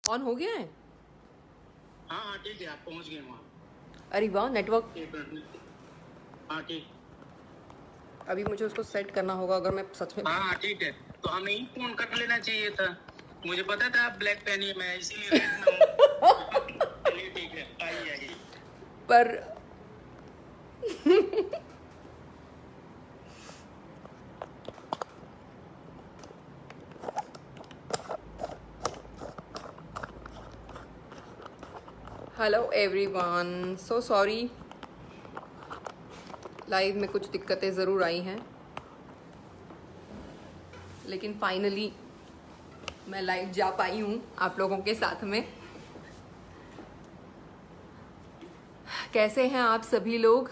On हो गया है? हाँ हाँ ठीक है, आप पहुँच गए वहाँ। अरे वाह, नेटवर्क। एक मिनट। हाँ ठीक। अभी मुझे उसको सेट करना होगा अगर मैं सच में। हाँ हाँ ठीक है, तो हमें ही फोन कर लेना चाहिए था। मुझे पता था आप ब्लैक पहनी है, मैं इसीलिए रेड में हूँ। चलिए ठीक है, आइए आइए। पर hello everyone, so sorry, live में कुछ दिक्कतें ज़रूर आई हैं, लेकिन फाइनली मैं लाइव जा पाई हूँ आप लोगों के साथ में। कैसे हैं आप सभी लोग?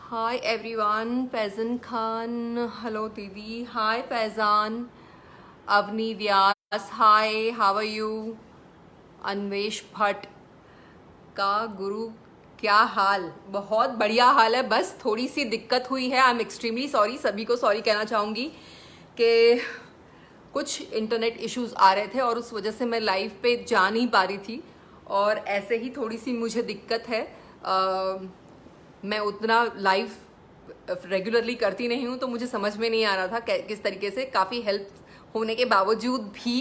Hi everyone, Faizan Khan, hello दीदी, hi Faizan, Avni Vyas, hi, how are you? Anvesh Bhatt का गुरु, क्या हाल? बहुत बढ़िया हाल है, बस थोड़ी सी दिक्कत हुई है। आई एम एक्सट्रीमली सॉरी, सभी को सॉरी कहना चाहूँगी कि कुछ इंटरनेट इश्यूज आ रहे थे और उस वजह से मैं लाइव पे जा नहीं पा रही थी, और ऐसे ही थोड़ी सी मुझे दिक्कत है। मैं उतना लाइव रेगुलरली करती नहीं हूँ, तो मुझे समझ में नहीं आ रहा था किस तरीके से, काफ़ी हेल्प होने के बावजूद भी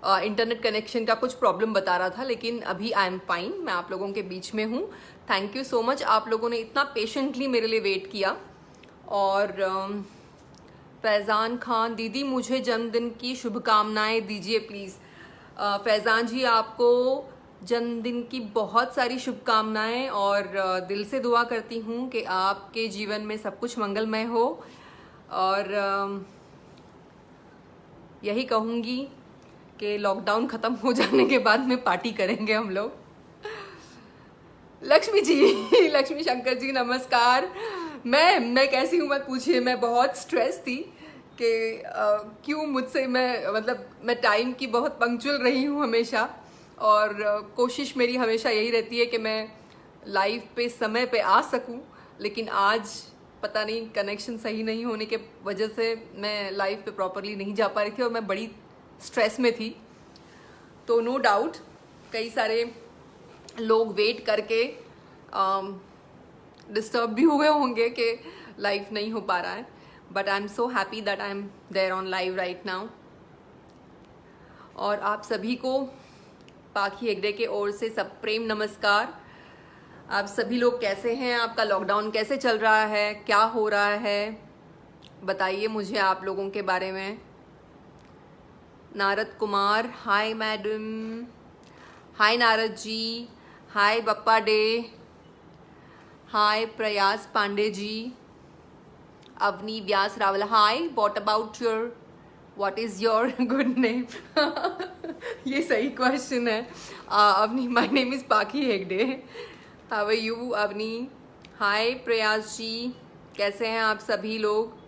इंटरनेट कनेक्शन का कुछ प्रॉब्लम बता रहा था। लेकिन अभी आई एम फाइन, मैं आप लोगों के बीच में हूँ। थैंक यू सो मच, आप लोगों ने इतना पेशेंटली मेरे लिए वेट किया। और फैज़ान खान, दीदी मुझे जन्मदिन की शुभकामनाएं दीजिए प्लीज़। फैज़ान जी, आपको जन्मदिन की बहुत सारी शुभकामनाएं, और दिल से दुआ करती हूँ कि आपके जीवन में सब कुछ मंगलमय हो। और यही कहूँगी कि लॉकडाउन ख़त्म हो जाने के बाद में पार्टी करेंगे हम लोग। लक्ष्मी जी लक्ष्मी शंकर जी नमस्कार। मैं कैसी हूँ मत पूछिए, मैं बहुत स्ट्रेस थी कि क्यों मुझसे, मैं टाइम की बहुत पंक्चुअल रही हूँ हमेशा, और कोशिश मेरी हमेशा यही रहती है कि मैं लाइव पे समय पे आ सकूँ। लेकिन आज पता नहीं कनेक्शन सही नहीं होने के वजह से मैं लाइव पे प्रॉपरली नहीं जा पा रही थी, और मैं बड़ी स्ट्रेस में थी। तो नो डाउट कई सारे लोग वेट करके डिस्टर्ब भी हुए होंगे कि लाइव नहीं हो पा रहा है, but I am so happy that I am there on live right now. और आप सभी को पाखी हेगड़े के ओर से सब प्रेम नमस्कार। आप सभी लोग कैसे हैं? आपका लॉकडाउन कैसे चल रहा है? क्या हो रहा है? बताइए मुझे आप लोगों के बारे में। Narad Kumar, hi madam, hi Narad ji, hi Bappa De, hi Prayas Pandey ji, Avni Vyas Rawal, hi, what is your good name? ये सही क्वेश्चन है। Avni, my name is Pakhi Hegde. How are you Avni? Hi Prayas ji, कैसे हैं आप सभी लोग?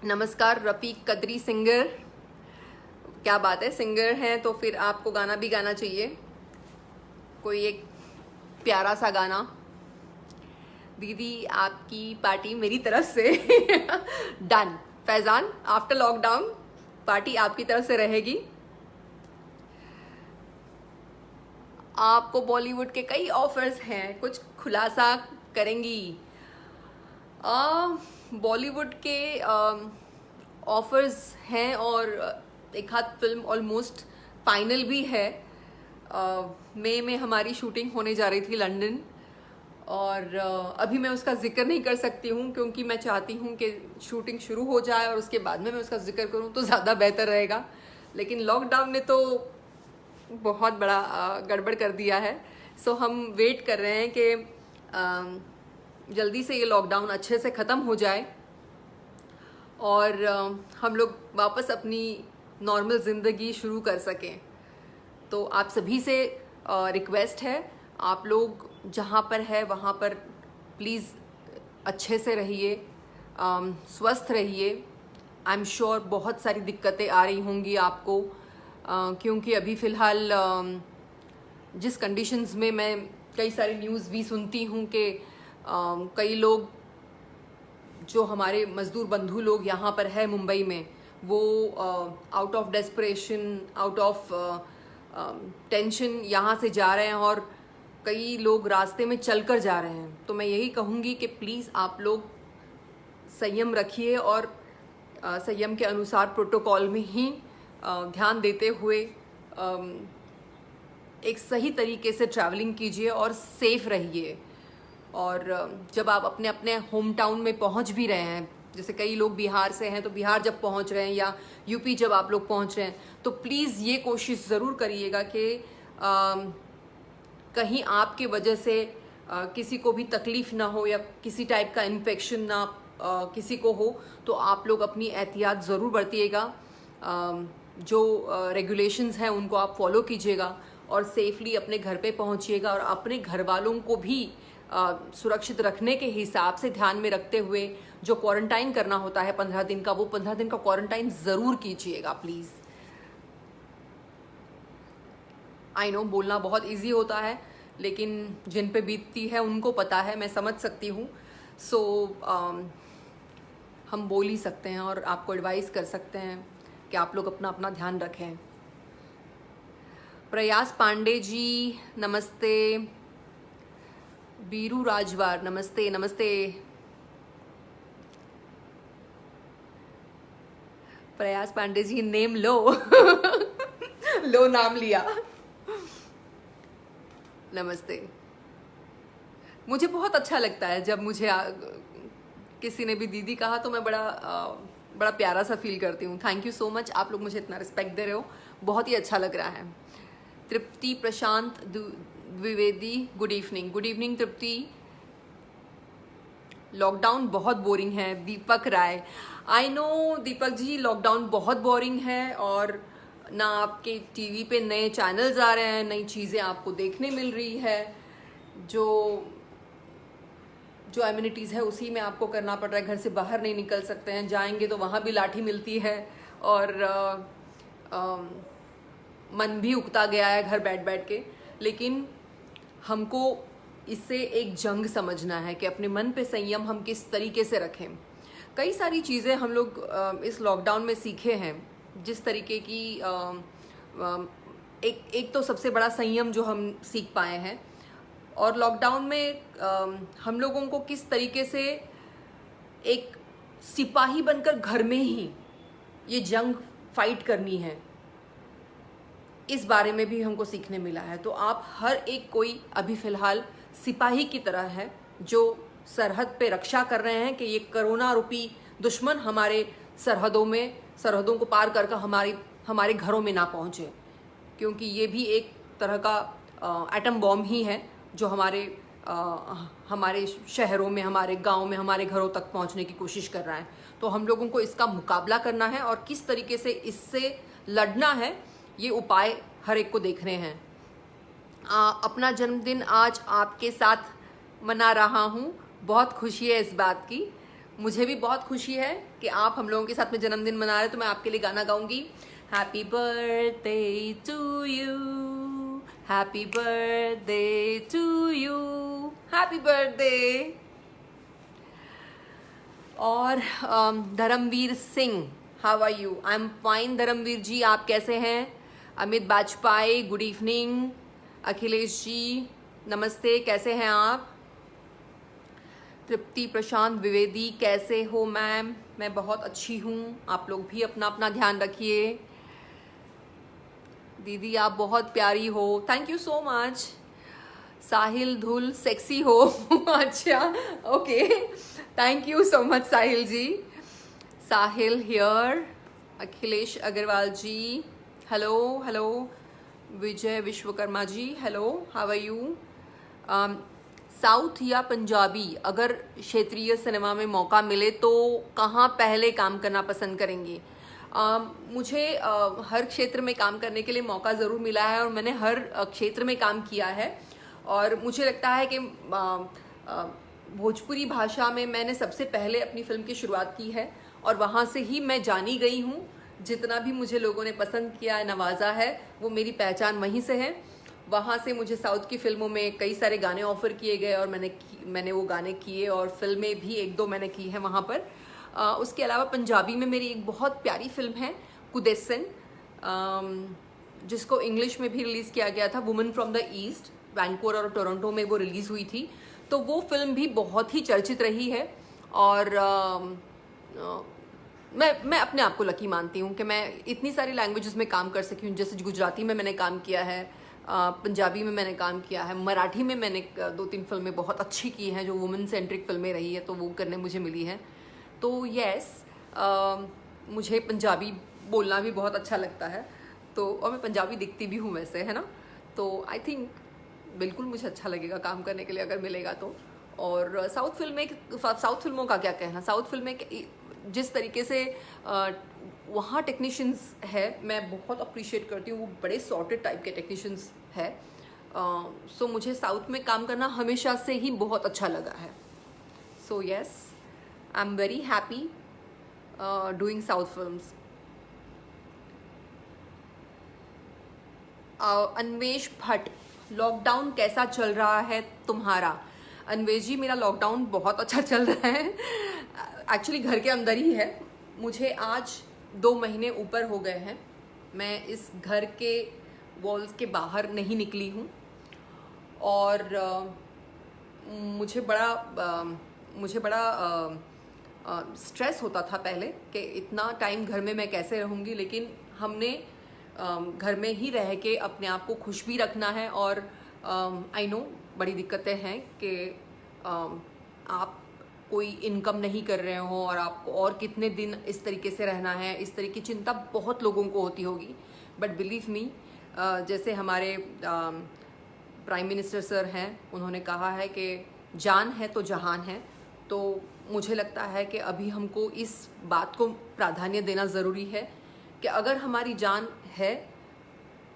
नमस्कार रफीक कदरी सिंगर, क्या बात है, सिंगर हैं तो फिर आपको गाना भी गाना चाहिए, कोई एक प्यारा सा गाना। दीदी आपकी पार्टी मेरी तरफ से done. Faizan, after lockdown party आपकी तरफ से रहेगी। आपको बॉलीवुड के कई ऑफर्स हैं, कुछ खुलासा करेंगी? बॉलीवुड के ऑफर्स हैं, और एक हाथ फिल्म ऑलमोस्ट फाइनल भी है। मई में हमारी शूटिंग होने जा रही थी लंदन, और अभी मैं उसका जिक्र नहीं कर सकती हूँ क्योंकि मैं चाहती हूँ कि शूटिंग शुरू हो जाए और उसके बाद में मैं उसका जिक्र करूँ तो ज़्यादा बेहतर रहेगा। लेकिन लॉकडाउन ने तो बहुत बड़ा गड़बड़ कर दिया है। सो हम वेट कर रहे हैं कि जल्दी से ये लॉकडाउन अच्छे से ख़त्म हो जाए और हम लोग वापस अपनी नॉर्मल ज़िंदगी शुरू कर सकें। तो आप सभी से रिक्वेस्ट है, आप लोग जहाँ पर है वहाँ पर प्लीज़ अच्छे से रहिए, स्वस्थ रहिए। आई एम श्योर बहुत सारी दिक्कतें आ रही होंगी आपको, क्योंकि अभी फ़िलहाल जिस कंडीशंस में मैं कई सारी न्यूज़ भी सुनती हूँ कि कई लोग जो हमारे मज़दूर बंधु लोग यहाँ पर है मुंबई में, वो out of desperation, out of tension यहाँ से जा रहे हैं और कई लोग रास्ते में चलकर जा रहे हैं। तो मैं यही कहूँगी कि प्लीज़ आप लोग संयम रखिए और संयम के अनुसार प्रोटोकॉल में ही ध्यान देते हुए एक सही तरीके से ट्रैवलिंग कीजिए और सेफ रहिए। और जब आप अपने अपने होम टाउन में पहुंच भी रहे हैं, जैसे कई लोग बिहार से हैं, तो बिहार जब पहुंच रहे हैं या यूपी जब आप लोग पहुंच रहे हैं, तो प्लीज़ ये कोशिश ज़रूर करिएगा कि कहीं आपके वजह से किसी को भी तकलीफ़ ना हो या किसी टाइप का इन्फेक्शन ना किसी को हो। तो आप लोग अपनी एहतियात ज़रूर बरतिएगा, जो रेगुलेशंस हैं उनको आप फॉलो कीजिएगा और सेफली अपने घर पे पहुंचिएगा। और अपने घर वालों को भी सुरक्षित रखने के हिसाब से ध्यान में रखते हुए जो क्वारंटाइन करना होता है 15 दिन का, वो 15 दिन का क्वारंटाइन ज़रूर कीजिएगा प्लीज़। आई नो बोलना बहुत इजी होता है, लेकिन जिन पे बीतती है उनको पता है, मैं समझ सकती हूँ। सो हम बोल ही सकते हैं और आपको एडवाइस कर सकते हैं कि आप लोग अपना अपना ध्यान रखें। प्रयास पांडे जी नमस्ते, बीरू राजवार नमस्ते नमस्ते। प्रयास पांडे जी नेम लो लो नाम लिया, नमस्ते। मुझे बहुत अच्छा लगता है जब मुझे किसी ने भी दीदी कहा तो मैं बड़ा प्यारा सा फील करती हूँ। थैंक यू सो मच, आप लोग मुझे इतना रिस्पेक्ट दे रहे हो, बहुत ही अच्छा लग रहा है। Tripti Prashant Dwivedi good evening. Good evening Tripti. Lockdown बहुत बोरिंग है, Deepak Rai. I know Deepak ji, lockdown बहुत बोरिंग है और ना आपके टीवी पे नए चैनल्स आ रहे हैं, नई चीज़ें आपको देखने मिल रही है। जो एम्यूनिटीज़ है उसी में आपको करना पड़ रहा है, घर से बाहर नहीं निकल सकते हैं, जाएंगे तो वहाँ भी लाठी मिलती है और मन भी उकता गया है घर बैठ बैठ के। लेकिन हमको इससे एक जंग समझना है कि अपने मन पे संयम हम किस तरीके से रखें। कई सारी चीज़ें हम लोग इस लॉकडाउन में सीखे हैं, जिस तरीके की एक तो सबसे बड़ा संयम जो हम सीख पाए हैं। और लॉकडाउन में हम लोगों को किस तरीके से एक सिपाही बनकर घर में ही ये जंग फाइट करनी है, इस बारे में भी हमको सीखने मिला है। तो आप हर एक कोई अभी फ़िलहाल सिपाही की तरह है जो सरहद पे रक्षा कर रहे हैं कि ये कोरोना रूपी दुश्मन हमारे सरहदों को पार कर हमारे घरों में ना पहुँचे, क्योंकि ये भी एक तरह का एटम बॉम्ब ही है जो हमारे शहरों में, हमारे गांव में, हमारे घरों तक पहुंचने की कोशिश कर रहा है। तो हम लोगों को इसका मुकाबला करना है और किस तरीके से इससे लड़ना है, ये उपाय हर एक को देखने हैं। अपना जन्मदिन आज आपके साथ मना रहा हूँ, बहुत खुशी है इस बात की। मुझे भी बहुत खुशी है कि आप हम लोगों के साथ में जन्मदिन मना रहे हैं। तो मैं आपके लिए गाना गाऊंगी, happy birthday to you, happy birthday to you, happy birthday. और Dharamvir Singh, how are you? I am fine Dharamvir ji, आप कैसे हैं? Amit Bajpai good evening. अखिलेश जी नमस्ते, कैसे हैं आप? तृप्ति प्रशांत द्विवेदी कैसे हो मैम? मैं बहुत अच्छी हूँ, आप लोग भी अपना अपना ध्यान रखिए। दीदी आप बहुत प्यारी हो, thank you so much. Sahil Dhull sexy हो अच्छा okay, thank you so much Sahil ji. Sahil here. Akhilesh Agarwal ji hello hello. Vijay Vishwakarma ji hello, how are you? South या पंजाबी, अगर क्षेत्रीय सिनेमा में मौका मिले तो कहाँ पहले काम करना पसंद करेंगे? मुझे हर क्षेत्र में काम करने के लिए मौका ज़रूर मिला है और मैंने हर क्षेत्र में काम किया है। और मुझे लगता है कि भोजपुरी भाषा में मैंने सबसे पहले अपनी फिल्म की शुरुआत की है और वहाँ से ही मैं जानी गई हूँ। जितना भी मुझे लोगों ने पसंद किया है, नवाजा है, वो मेरी पहचान वहीं से है। वहाँ से मुझे साउथ की फिल्मों में कई सारे गाने ऑफ़र किए गए और मैंने वो गाने किए और फिल्में भी एक दो मैंने की हैं वहाँ पर। उसके अलावा पंजाबी में मेरी एक बहुत प्यारी फिल्म है कुदेसन, जिसको इंग्लिश में भी रिलीज़ किया गया था, woman from the east. Vancouver और टोरंटो में वो रिलीज़ हुई थी, तो वो फिल्म भी बहुत ही चर्चित रही है। और मैं अपने आप को लकी मानती हूँ कि मैं इतनी सारी लैंग्वेजेस में काम कर सकी हूँ। जैसे गुजराती में मैंने काम किया है, पंजाबी में मैंने काम किया है, मराठी में मैंने 2-3 फिल्में बहुत अच्छी की हैं जो वुमेन सेंट्रिक फिल्में रही है, तो वो करने मुझे मिली है। तो यस, मुझे पंजाबी बोलना भी बहुत अच्छा लगता है, तो और मैं पंजाबी दिखती भी हूँ वैसे, है ना। तो आई थिंक बिल्कुल मुझे अच्छा लगेगा काम करने के लिए अगर मिलेगा तो। और साउथ फिल्मों का क्या कहना, साउथ फिल्में जिस तरीके से वहाँ टेक्नीशियंस है, मैं बहुत अप्रिशिएट करती हूँ। वो बड़े सॉर्टेड टाइप के टेक्नीशियंस है। सो मुझे साउथ में काम करना हमेशा से ही बहुत अच्छा लगा है। So yes, I am very happy doing south films. Anvesh Bhatt, lockdown कैसा चल रहा है तुम्हारा? अन्वेश जी, मेरा लॉकडाउन बहुत अच्छा चल रहा है। एक्चुअली घर के अंदर ही है। मुझे आज 2 महीने ऊपर हो गए हैं। मैं इस घर के वॉल्स के बाहर नहीं निकली हूँ, और मुझे बड़ा स्ट्रेस होता था पहले कि इतना टाइम घर में मैं कैसे रहूँगी, लेकिन हमने घर में ही रह के अपने आप को खुश भी रखना है। और आई नो बड़ी दिक्कतें हैं कि आप कोई इनकम नहीं कर रहे हो और आपको और कितने दिन इस तरीके से रहना है, इस तरह की चिंता बहुत लोगों को होती होगी। बट बिलीव मी, जैसे हमारे प्राइम मिनिस्टर सर हैं, उन्होंने कहा है कि जान है तो जहान है। तो मुझे लगता है कि अभी हमको इस बात को प्राधान्य देना ज़रूरी है कि अगर हमारी जान है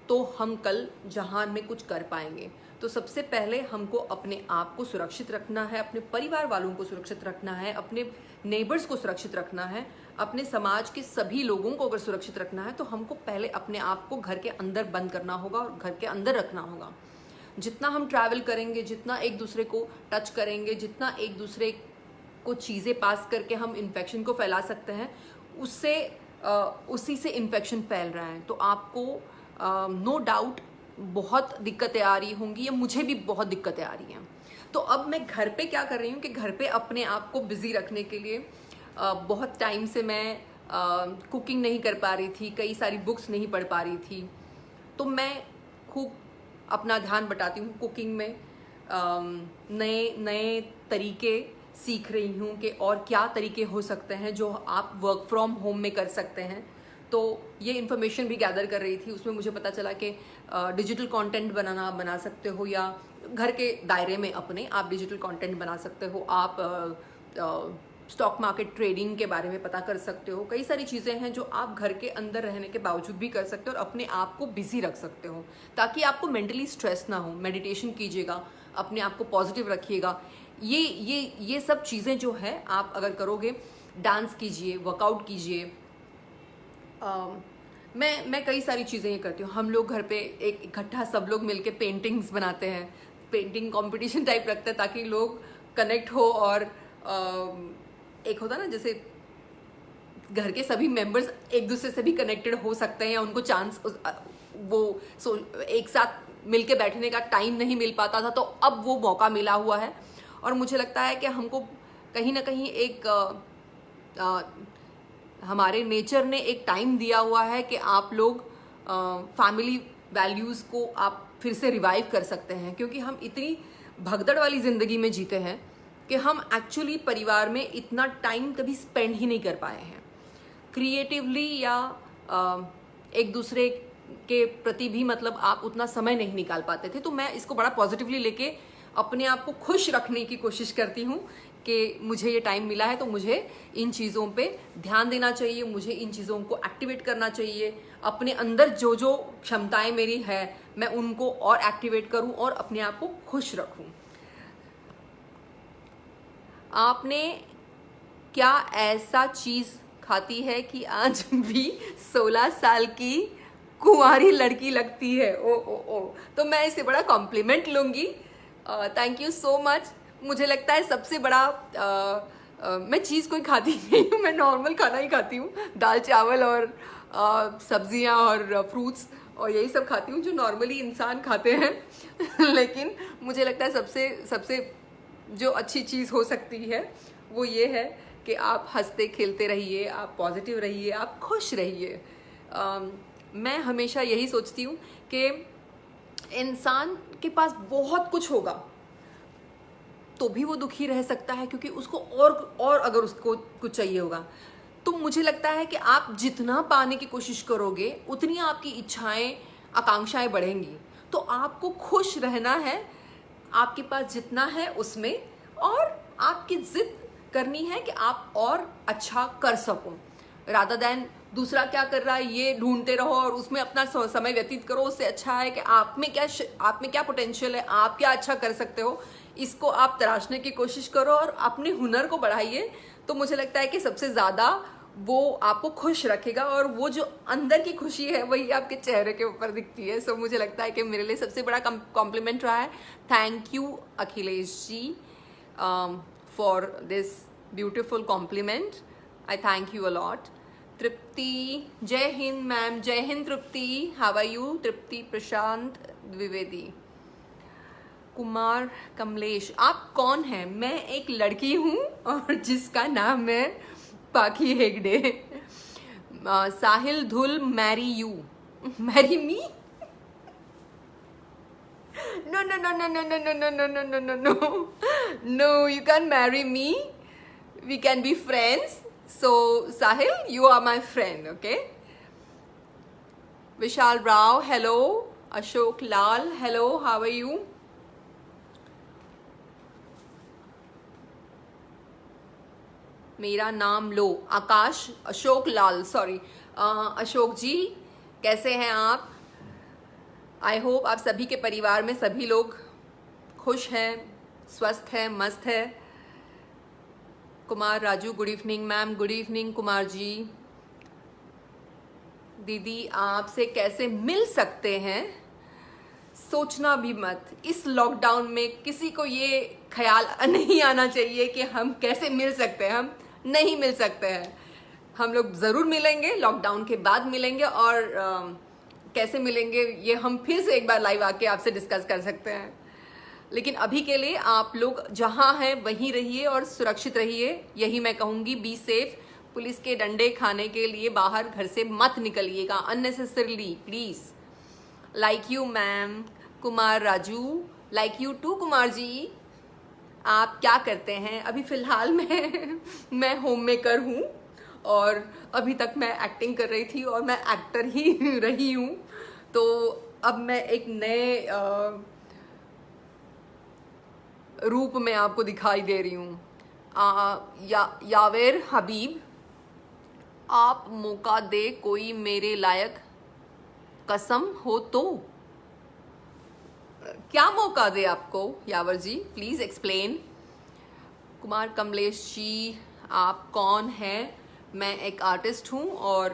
तो हम कल जहान में कुछ कर पाएंगे। तो सबसे पहले हमको अपने आप को सुरक्षित रखना है, अपने परिवार वालों को सुरक्षित रखना है, अपने नेबर्स को सुरक्षित रखना है, अपने समाज के सभी लोगों को अगर सुरक्षित रखना है तो हमको पहले अपने आप को घर के अंदर बंद करना होगा और घर के अंदर रखना होगा। जितना हम ट्रैवल करेंगे, जितना एक दूसरे को टच करेंगे, जितना एक दूसरे को चीज़ें पास करके हम इन्फेक्शन को फैला सकते हैं, उसी से इन्फेक्शन फैल रहा है। तो आपको नो डाउट बहुत दिक्कतें आ रही होंगी, या मुझे भी बहुत दिक्कतें आ रही हैं। तो अब मैं घर पे क्या कर रही हूँ कि घर पे अपने आप को बिजी रखने के लिए बहुत टाइम से मैं कुकिंग नहीं कर पा रही थी, कई सारी बुक्स नहीं पढ़ पा रही थी, तो मैं खूब अपना ध्यान बटाती हूँ कुकिंग में। नए नए तरीके सीख रही हूँ कि और क्या तरीके हो सकते हैं जो आप वर्क फ्रॉम होम में कर सकते हैं। तो ये इन्फॉर्मेशन भी गैदर कर रही थी, उसमें मुझे पता चला कि डिजिटल कंटेंट बना सकते हो, या घर के दायरे में अपने आप डिजिटल कंटेंट बना सकते हो। आप स्टॉक मार्केट ट्रेडिंग के बारे में पता कर सकते हो। कई सारी चीज़ें हैं जो आप घर के अंदर रहने के बावजूद भी कर सकते हो और अपने आप को बिजी रख सकते हो, ताकि आपको मेंटली स्ट्रेस ना हो। मेडिटेशन कीजिएगा, अपने आप को पॉजिटिव रखिएगा। ये सब चीज़ें जो है आप अगर करोगे, डांस कीजिए, वर्कआउट कीजिए। मैं कई सारी चीज़ें ये करती हूँ। हम लोग घर पे एक इकट्ठा सब लोग मिलके पेंटिंग्स बनाते हैं, पेंटिंग कंपटीशन टाइप रखते हैं, ताकि लोग कनेक्ट हो। और एक होता ना, जैसे घर के सभी मेंबर्स एक दूसरे से भी कनेक्टेड हो सकते हैं, या उनको चांस एक साथ मिलके बैठने का टाइम नहीं मिल पाता था, तो अब वो मौका मिला हुआ है। और मुझे लगता है कि हमको कहीं ना कहीं एक हमारे नेचर ने एक टाइम दिया हुआ है कि आप लोग फैमिली वैल्यूज़ को आप फिर से रिवाइव कर सकते हैं, क्योंकि हम इतनी भगदड़ वाली ज़िंदगी में जीते हैं कि हम एक्चुअली परिवार में इतना टाइम कभी स्पेंड ही नहीं कर पाए हैं क्रिएटिवली, या एक दूसरे के प्रति भी मतलब आप उतना समय नहीं निकाल पाते थे। तो मैं इसको बड़ा पॉजिटिवली लेके अपने आप को खुश रखने की कोशिश करती हूँ कि मुझे ये टाइम मिला है तो मुझे इन चीज़ों पे ध्यान देना चाहिए, मुझे इन चीज़ों को एक्टिवेट करना चाहिए। अपने अंदर जो जो क्षमताएं मेरी है मैं उनको और एक्टिवेट करूं और अपने आप को खुश रखूं। आपने क्या ऐसा चीज़ खाती है कि आज भी 16 साल की कुंवारी लड़की लगती है? ओ ओ ओ, तो मैं इसे बड़ा कॉम्प्लीमेंट लूँगी। Thank you so much. मुझे लगता है सबसे बड़ा मैं चीज़ कोई खाती नहीं हूँ, मैं नॉर्मल खाना ही खाती हूँ, दाल चावल और सब्जियाँ और फ्रूट्स और यही सब खाती हूँ जो नॉर्मली इंसान खाते हैं लेकिन मुझे लगता है सबसे सबसे जो अच्छी चीज़ हो सकती है वो ये है कि आप हंसते खेलते रहिए, आप पॉजिटिव रहिए, आप खुश रहिए। मैं हमेशा यही सोचती हूँ कि इंसान के पास बहुत कुछ होगा तो भी वो दुखी रह सकता है क्योंकि उसको और अगर उसको कुछ चाहिए होगा। तो मुझे लगता है कि आप जितना पाने की कोशिश करोगे उतनी आपकी इच्छाएं, आकांक्षाएं बढ़ेंगी। तो आपको खुश रहना है आपके पास जितना है उसमें, और आपकी जिद करनी है कि आप और अच्छा कर सको, रादर देन दूसरा क्या कर रहा है ये ढूंढते रहो और उसमें अपना समय व्यतीत करो। उससे अच्छा है कि आप में क्या पोटेंशियल है, आप क्या अच्छा कर सकते हो, इसको आप तराशने की कोशिश करो और अपने हुनर को बढ़ाइए। तो मुझे लगता है कि सबसे ज़्यादा वो आपको खुश रखेगा और वो जो अंदर की खुशी है वही आपके चेहरे के ऊपर दिखती है। सो मुझे लगता है कि मेरे लिए सबसे बड़ा कॉम्प्लीमेंट रहा है। Thank you Akhilesh ji for this beautiful compliment, I thank you a lot. Tripti, Jai Hind ma'am, Jai Hind Tripti, how are you Tripti? Prashant Dwivedi, Kumar Kamlesh, आप कौन हैं? मैं एक लड़की हूँ और जिसका नाम है पाखी हेगड़े। साहिल धुल, marry you, marry me? No, no, no, no, no, no, no, no, no, no, no, no, no. No, you can't marry me. We can be friends. So, Sahil, you are my friend, okay? Vishal Rao, hello. Ashok Lal, hello. How are you? मेरा नाम लो, आकाश, अशोक लाल, sorry Ashok जी, कैसे हैं आप? I hope आप सभी के परिवार में सभी लोग खुश हैं, स्वस्थ हैं, मस्त है। Kumar Raju, good evening ma'am, good evening Kumar ji. दीदी आपसे कैसे मिल सकते हैं? सोचना भी मत, इस लॉकडाउन में किसी को ये ख्याल नहीं आना चाहिए कि हम कैसे मिल सकते हैं। हम नहीं मिल सकते हैं, हम लोग ज़रूर मिलेंगे, लॉकडाउन के बाद मिलेंगे और कैसे मिलेंगे ये हम फिर से एक बार लाइव आके आपसे डिस्कस कर सकते हैं। लेकिन अभी के लिए आप लोग जहाँ हैं वहीं रहिए और सुरक्षित रहिए, यही मैं कहूँगी। Be safe. पुलिस के डंडे खाने के लिए बाहर घर से मत निकलिएगा unnecessarily please. Like you ma'am. Kumar Raju, like you too Kumar ji. आप क्या करते हैं? अभी फ़िलहाल मैं होम मेकर हूँ और अभी तक मैं एक्टिंग कर रही थी और मैं एक्टर ही रही हूँ। तो अब मैं एक नए रूप में आपको दिखाई दे रही हूँ। यावेर हबीब, आप मौका दे कोई मेरे लायक, कसम हो तो। क्या मौका दे आपको यावर जी? Please explain. कुमार कमलेश जी, आप कौन हैं? मैं एक आर्टिस्ट हूँ और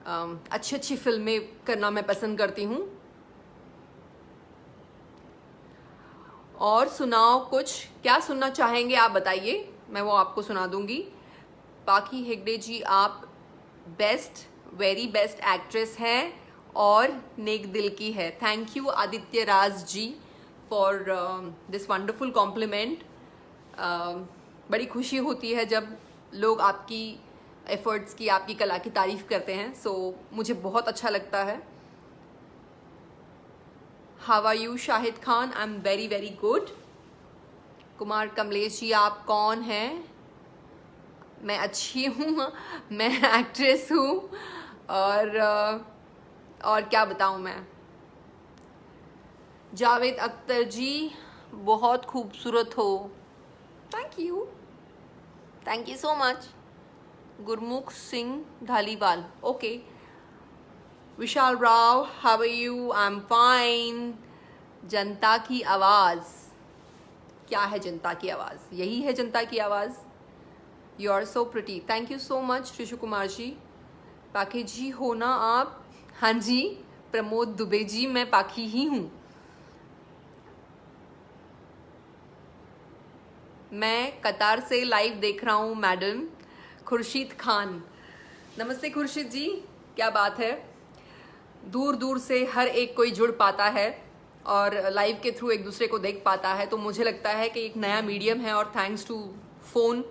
अच्छी अच्छी फिल्में करना मैं पसंद करती हूँ। और सुनाओ कुछ, क्या सुनना चाहेंगे आप बताइए, मैं वो आपको सुना दूंगी। पाखी हेगड़े जी, आप बेस्ट, वेरी बेस्ट एक्ट्रेस हैं और नेक दिल की है। Thank you Aditya Raj ji for this wonderful compliment. बड़ी खुशी होती है जब लोग आपकी एफर्ट्स की, आपकी कला की तारीफ करते हैं। सो मुझे बहुत अच्छा लगता है। How are you Shahid Khan? I am very very good. Kumar Kamlesh ji, आप कौन हैं? मैं अच्छी हूँ, मैं एक्ट्रेस हूँ और क्या बताऊँ मैं। जावेद अख्तर जी, बहुत खूबसूरत हो। Thank you so much. Gurmukh Singh Dhaliwal, okay. Vishal Rao, how are you? I am fine. जनता की आवाज़, क्या है जनता की आवाज़? यही है जनता की आवाज़। You are so pretty, thank you so much Rishu Kumar ji. Pakhi ji हो ना आप? हाँ जी। प्रमोद दुबे जी, मैं पाखी ही हूँ। मैं कतार से लाइव देख रहा हूँ मैडम। खुर्शीद खान, नमस्ते खुर्शीद जी, क्या बात है। दूर दूर से हर एक कोई जुड़ पाता है और लाइव के थ्रू एक दूसरे को देख पाता है, तो मुझे लगता है कि एक नया मीडियम है और थैंक्स टू फ़ोन,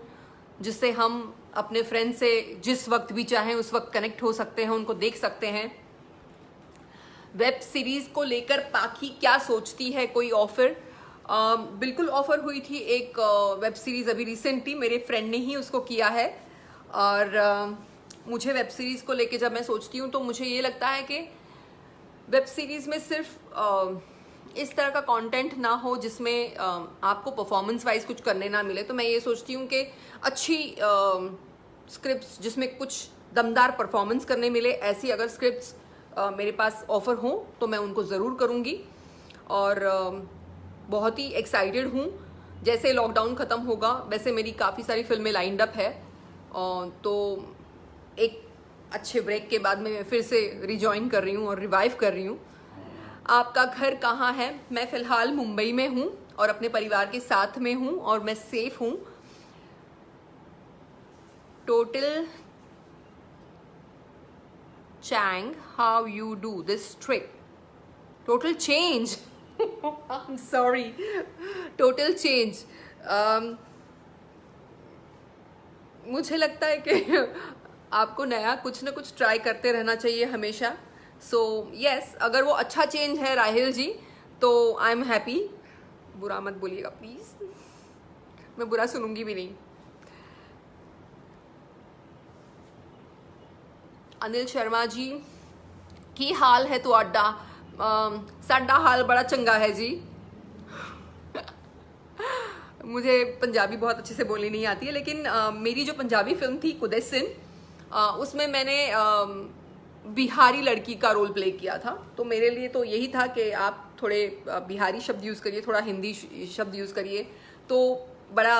जिससे हम अपने फ्रेंड से जिस वक्त भी चाहें उस वक्त कनेक्ट हो सकते हैं, उनको देख सकते हैं। वेब सीरीज़ को लेकर पाखी क्या सोचती है, कोई ऑफ़र? बिल्कुल ऑफ़र हुई थी एक वेब सीरीज़ अभी रिसेंटली, मेरे फ्रेंड ने ही उसको किया है। और मुझे वेब सीरीज़ को लेके जब मैं सोचती हूँ तो मुझे ये लगता है कि वेब सीरीज़ में सिर्फ इस तरह का कंटेंट ना हो जिसमें आपको परफॉर्मेंस वाइज कुछ करने ना मिले। तो मैं ये सोचती हूँ कि अच्छी स्क्रिप्ट्स जिसमें कुछ दमदार परफॉर्मेंस करने मिले, ऐसी अगर स्क्रिप्ट्स मेरे पास ऑफ़र हों तो मैं उनको ज़रूर करूँगी। और बहुत ही एक्साइटेड हूँ। जैसे लॉकडाउन ख़त्म होगा वैसे मेरी काफ़ी सारी फिल्में लाइंड अप है, तो एक अच्छे ब्रेक के बाद मैं फिर से रिजॉइन कर रही हूँ और रिवाइव कर रही हूँ। आपका घर कहाँ है? मैं फ़िलहाल मुंबई में हूँ और अपने परिवार के साथ में हूँ और मैं सेफ हूँ। Total change, how you do this trick? Total change I'm sorry, total change. मुझे लगता है कि आपको नया कुछ ना कुछ ट्राई करते रहना चाहिए हमेशा। सो यस, अगर वो अच्छा चेंज है राहिल जी तो आई एम हैप्पी। बुरा मत बोलिएगा प्लीज़, मैं बुरा सुनूंगी भी नहीं। अनिल शर्मा जी, की हाल है तो अड्डा? साडा हाल बड़ा चंगा है जी। मुझे पंजाबी बहुत अच्छे से बोलनी नहीं आती है, लेकिन मेरी जो पंजाबी फिल्म थी कुदैसिन, उसमें मैंने बिहारी लड़की का रोल प्ले किया था। तो मेरे लिए तो यही था कि आप थोड़े बिहारी शब्द यूज़ करिए, थोड़ा हिंदी शब्द यूज़ करिए, तो बड़ा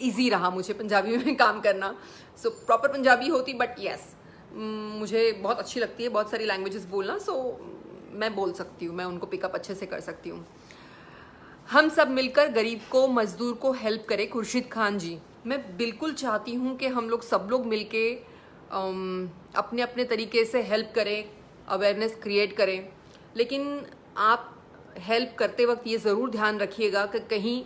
इजी रहा मुझे पंजाबी में काम करना। सो प्रॉपर पंजाबी होती, बट यस मुझे बहुत अच्छी लगती है बहुत सारी लैंग्वेजेस बोलना। सो मैं बोल सकती हूँ, मैं उनको पिकअप अच्छे से कर सकती हूँ। हम सब मिलकर गरीब को, मजदूर को हेल्प करें। खुर्शीद खान जी, मैं बिल्कुल चाहती हूँ कि हम लोग सब लोग मिलके अपने अपने तरीके से हेल्प करें, अवेयरनेस क्रिएट करें। लेकिन आप हेल्प करते वक्त ये ज़रूर ध्यान रखिएगा कि कहीं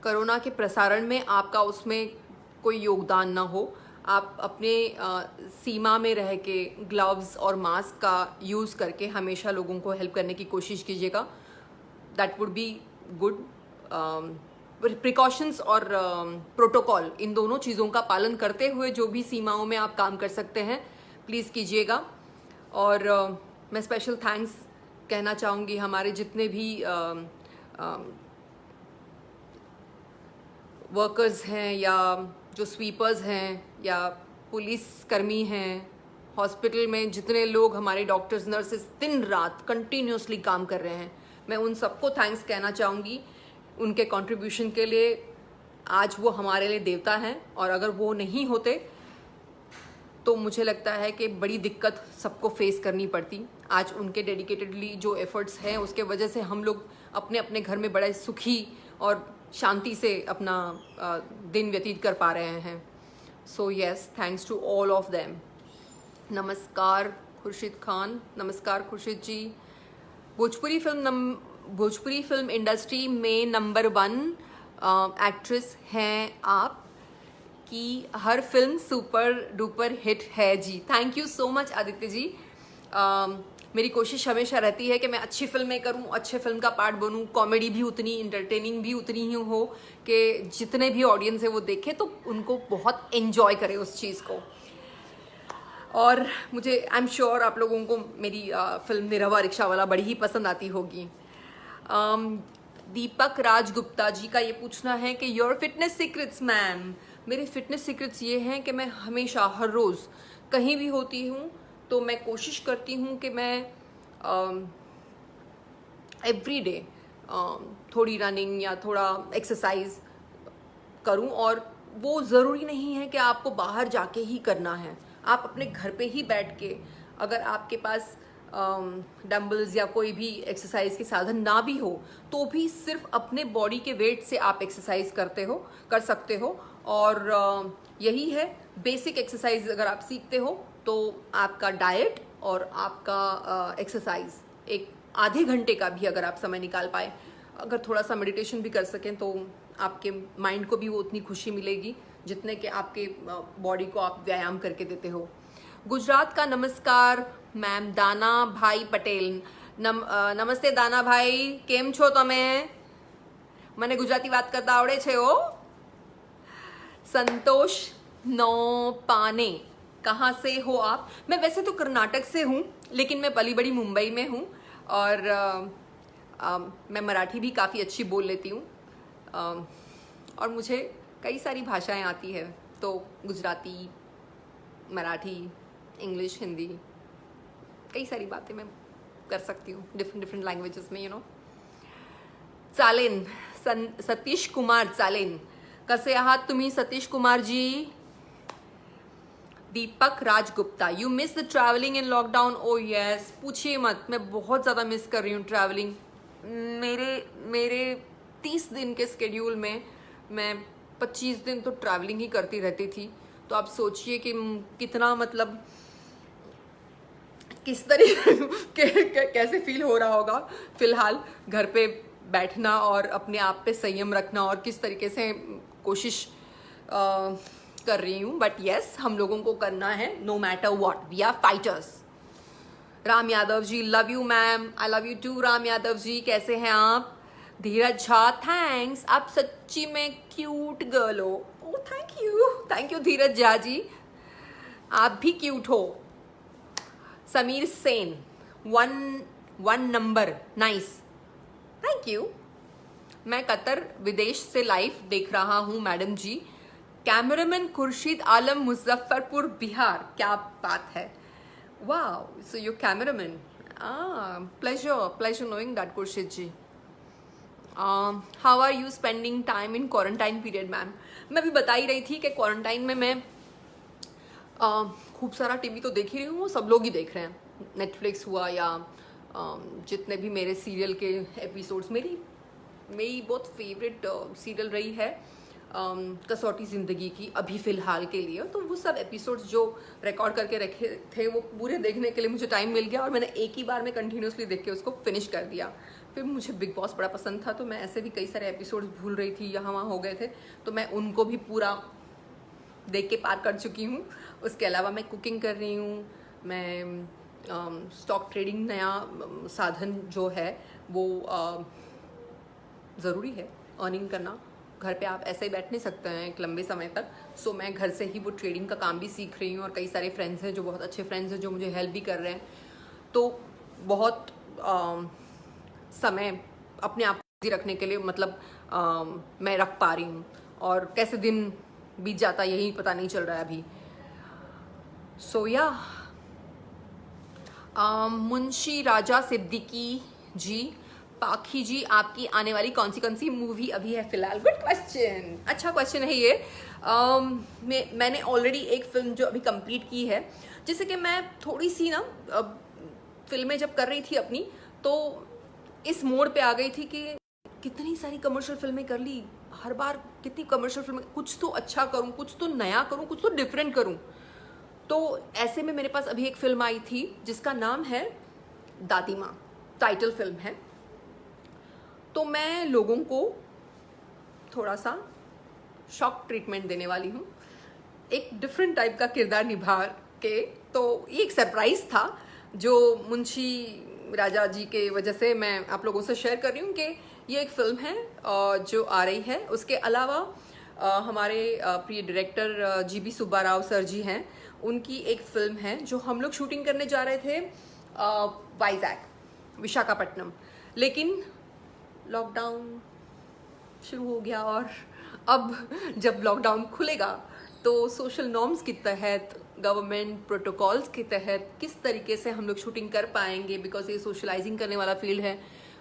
कोरोना के प्रसारण में आपका उसमें कोई योगदान ना हो। आप अपने सीमा में रह के ग्लव्स और मास्क का यूज़ करके हमेशा लोगों को हेल्प करने की कोशिश कीजिएगा। That would be good. Precautions और प्रोटोकॉल, इन दोनों चीज़ों का पालन करते हुए जो भी सीमाओं में आप काम कर सकते हैं प्लीज़ कीजिएगा। और मैं स्पेशल थैंक्स कहना चाहूँगी हमारे जितने भी वर्कर्स हैं, या जो स्वीपर्स हैं, या पुलिस कर्मी हैं, हॉस्पिटल में जितने लोग हमारे डॉक्टर्स नर्सेस दिन रात कंटिन्यूसली काम कर रहे हैं, मैं उन सबको थैंक्स कहना चाहूँगी उनके कंट्रीब्यूशन के लिए। आज वो हमारे लिए देवता हैं, और अगर वो नहीं होते तो मुझे लगता है कि बड़ी दिक्कत सबको फेस करनी पड़ती। आज उनके डेडिकेटेडली जो एफर्ट्स हैं उसके वजह से हम लोग अपने अपने घर में बड़ा सुखी और शांति से अपना दिन व्यतीत कर पा रहे हैं। So yes, thanks to all of them. नमस्कार खुर्शीद खान, नमस्कार खुर्शीद जी। भोजपुरी फिल्म इंडस्ट्री में नंबर 1 एक्ट्रेस हैं आप, की हर फिल्म सुपर डुपर हिट है जी। Thank you so much Aditya ji. मेरी कोशिश हमेशा रहती है कि मैं अच्छी फिल्में करूं, अच्छे फिल्म का पार्ट बनूं, कॉमेडी भी उतनी, इंटरटेनिंग भी उतनी ही हो कि जितने भी ऑडियंस है वो देखे तो उनको बहुत एंजॉय करे उस चीज़ को। और मुझे आई एम श्योर आप लोगों को मेरी फिल्म निरहुआ रिक्शा वाला बड़ी ही पसंद आती होगी। दीपक राज गुप्ता जी का ये पूछना है कि योर फिटनेस सीक्रेट्स मैम। मेरे फिटनेस सीक्रेट्स ये हैं कि मैं हमेशा हर रोज़ कहीं भी होती हूँ तो मैं कोशिश करती हूँ कि मैं एवरी डे थोड़ी रनिंग या थोड़ा एक्सरसाइज करूँ। और वो ज़रूरी नहीं है कि आपको बाहर जाके ही करना है, आप अपने घर पे ही बैठ के, अगर आपके पास डंबल्स या कोई भी एक्सरसाइज के साधन ना भी हो तो भी सिर्फ अपने बॉडी के वेट से आप एक्सरसाइज कर सकते हो। और यही है बेसिक एक्सरसाइज। अगर आप सीखते हो तो आपका डाइट और आपका एक्सरसाइज एक आधे घंटे का भी अगर आप समय निकाल पाए, अगर थोड़ा सा मेडिटेशन भी कर सकें तो आपके माइंड को भी वो उतनी खुशी मिलेगी जितने कि आपके बॉडी को आप व्यायाम करके देते हो। गुजरात का नमस्कार मैम दाना भाई पटेल। नमस्ते दाना भाई, केम छो तमे? મને ગુજરાતી વાત કરતા આવડે છે ઓ। संतोष नौपाने, कहाँ से हो आप? मैं वैसे तो कर्नाटक से हूँ लेकिन मैं पली बड़ी मुंबई में हूँ और मैं मराठी भी काफ़ी अच्छी बोल लेती हूँ और मुझे कई सारी भाषाएं आती है, तो गुजराती, मराठी, इंग्लिश, हिंदी, कई सारी बातें मैं कर सकती हूँ डिफरेंट लैंग्वेजेस में, यू नो। चालेन, सतीश कुमार चालेन, कसे आहात तुम्ही Satish Kumar ji? Deepak Rajgupta, you miss the travelling in lockdown? Oh yes, पूछिए मत, मैं बहुत ज़्यादा मिस कर रही हूँ ट्रैवलिंग। मेरे 30 दिन के स्केड्यूल में मैं 25 दिन तो ट्रैवलिंग ही करती रहती थी। तो आप सोचिए कि कितना, मतलब किस तरीके कैसे फील हो रहा होगा फिलहाल घर पे बैठना और अपने आप पे संयम रखना और किस तरीके से कोशिश कर रही हूँ। बट यस, हम लोगों को करना है, no matter what, we are fighters. Ram Yadav ji, love you ma'am, I love you too Ram Yadav ji, कैसे हैं आप? धीरज झा, थैंक्स, आप सच्ची में क्यूट गर्ल हो। Oh thank you Dheeraj Jha ji, आप भी क्यूट हो। Sameer Sen, one number, nice, thank you. मैं कतर विदेश से लाइव देख रहा हूँ मैडम जी। कैमरामैन खुर्शीद आलम, मुजफ्फरपुर बिहार, क्या बात है, वाह, so you cameraman, pleasure knowing that Khurshid ji. How are you spending time in quarantine period ma'am? मैं भी बता ही रही थी कि क्वारंटाइन में मैं खूब सारा टीवी तो देख ही रही हूँ, सब लोग ही देख रहे हैं, नेटफ्लिक्स हुआ या जितने भी मेरे सीरियल के एपिसोड्स, मेरी बहुत फेवरेट सीरियल रही है कसौटी ज़िंदगी की अभी फ़िलहाल के लिए, तो वो सब एपिसोड्स जो रिकॉर्ड करके रखे थे वो पूरे देखने के लिए मुझे टाइम मिल गया और मैंने एक ही बार में कंटिन्यूसली देख के उसको फिनिश कर दिया। फिर मुझे बिग बॉस बड़ा पसंद था तो मैं ऐसे भी कई सारे एपिसोड्स भूल रही थी, यहाँ वहाँ हो गए थे, तो मैं उनको भी पूरा देख के पार कर चुकी हूँ। उसके अलावा मैं कुकिंग कर रही हूँ, मैं स्टॉक ट्रेडिंग नया साधन जो है वो ज़रूरी है अर्निंग करना, घर पे आप ऐसे ही बैठ नहीं सकते हैं एक लंबे समय तक। सो मैं घर से ही वो ट्रेडिंग का काम भी सीख रही हूँ और कई सारे फ्रेंड्स हैं जो बहुत अच्छे फ्रेंड्स हैं जो मुझे हेल्प भी कर रहे हैं, तो बहुत समय अपने आप को बिजी रखने के लिए मतलब मैं रख पा रही हूँ और कैसे दिन बीत जाता यही पता नहीं चल रहा है अभी। सो या मुंशी राजा सिद्दीकी जी, पाखी जी, आपकी आने वाली कौन सी मूवी अभी है फिलहाल? गुड क्वेश्चन, अच्छा क्वेश्चन है ये। मैंने ऑलरेडी एक फिल्म जो अभी कंप्लीट की है, जैसे कि मैं थोड़ी सी ना फिल्में जब कर रही थी अपनी तो इस मोड़ पे आ गई थी कि कितनी सारी कमर्शियल फिल्में कर ली, हर बार कितनी कमर्शियल फिल्में, कुछ तो अच्छा करूं, कुछ तो नया करूं, कुछ तो डिफरेंट करूं। तो ऐसे में मेरे पास अभी एक फिल्म आई थी जिसका नाम है दादी माँ, टाइटल फिल्म है। तो मैं लोगों को थोड़ा सा शॉक ट्रीटमेंट देने वाली हूँ, एक डिफरेंट टाइप का किरदार निभा के। तो ये एक सरप्राइज था जो मुंशी राजा जी के वजह से मैं आप लोगों से शेयर कर रही हूँ कि ये एक फिल्म है जो आ रही है। उसके अलावा हमारे प्रिय director GB Subba Rao sir ji हैं, उनकी एक फिल्म है जो हम लोग शूटिंग करने जा रहे थे विशाखापट्टनम, लेकिन लॉकडाउन शुरू हो गया और अब जब लॉकडाउन खुलेगा तो सोशल नॉर्म्स के तहत, गवर्नमेंट प्रोटोकॉल्स के तहत किस तरीके से हम लोग शूटिंग कर पाएंगे, बिकॉज ये सोशलाइजिंग करने वाला फील्ड है,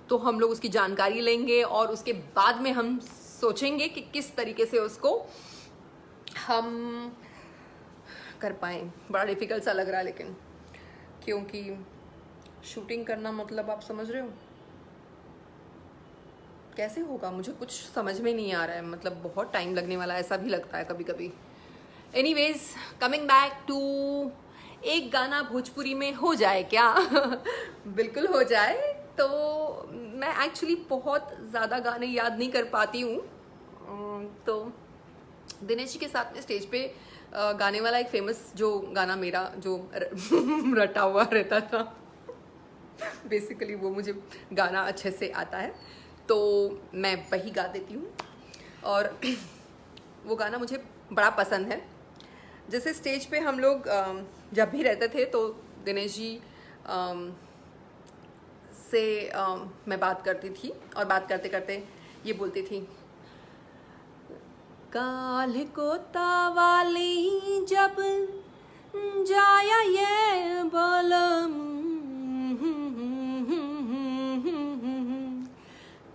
तो हम लोग उसकी जानकारी लेंगे और उसके बाद में हम सोचेंगे कि किस तरीके से उसको हम कर पाएँ। बड़ा डिफ़िकल्ट सा लग रहा है लेकिन, क्योंकि शूटिंग करना मतलब आप समझ रहे हो कैसे होगा, मुझे कुछ समझ में नहीं आ रहा है, मतलब बहुत टाइम लगने वाला है, ऐसा भी लगता है कभी कभी। एनीवेज, कमिंग बैक टू, एक गाना भोजपुरी में हो जाए क्या? बिल्कुल हो जाए। तो मैं एक्चुअली बहुत ज़्यादा गाने याद नहीं कर पाती हूँ, तो दिनेश जी के साथ में स्टेज पे गाने वाला एक फेमस जो गाना मेरा जो रटा हुआ रहता था, बेसिकली वो मुझे गाना अच्छे से आता है तो मैं वही गा देती हूँ, और वो गाना मुझे बड़ा पसंद है। जैसे स्टेज पे हम लोग जब भी रहते थे तो दिनेश जी से मैं बात करती थी, और बात करते करते ये बोलती थी, काल को तावाली जब जाया ये बलम,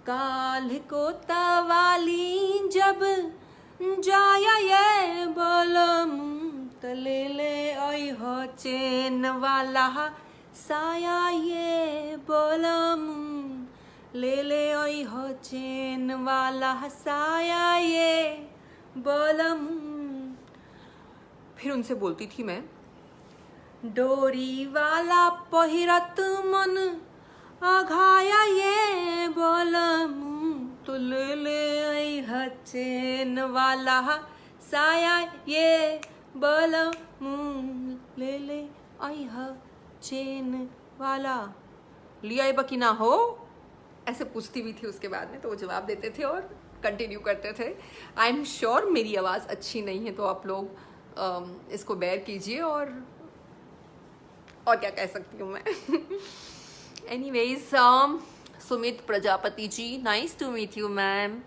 काल को तावाली जब जाया ये बलम, तले ले आई हो चैन वाला साया ये बलम, ले ले आई हो चैन वाला साया ये बलम। फिर उनसे बोलती थी मैं, डोरी वाला पहिरत मन अघाया ये बलम, तो ले ले आई हो चैन वाला साया ये बलम, ले ले आई हो चैन वाला। लिया बकी ना हो, ऐसे पूछती भी थी उसके बाद में, तो वो जवाब देते थे और कंटिन्यू करते थे। आई एम श्योर मेरी आवाज़ अच्छी नहीं है, तो आप लोग इसको बेयर कीजिए, और क्या कह सकती हूँ मैं। Anyways, Sumit Prajapati ji, nice to meet you ma'am.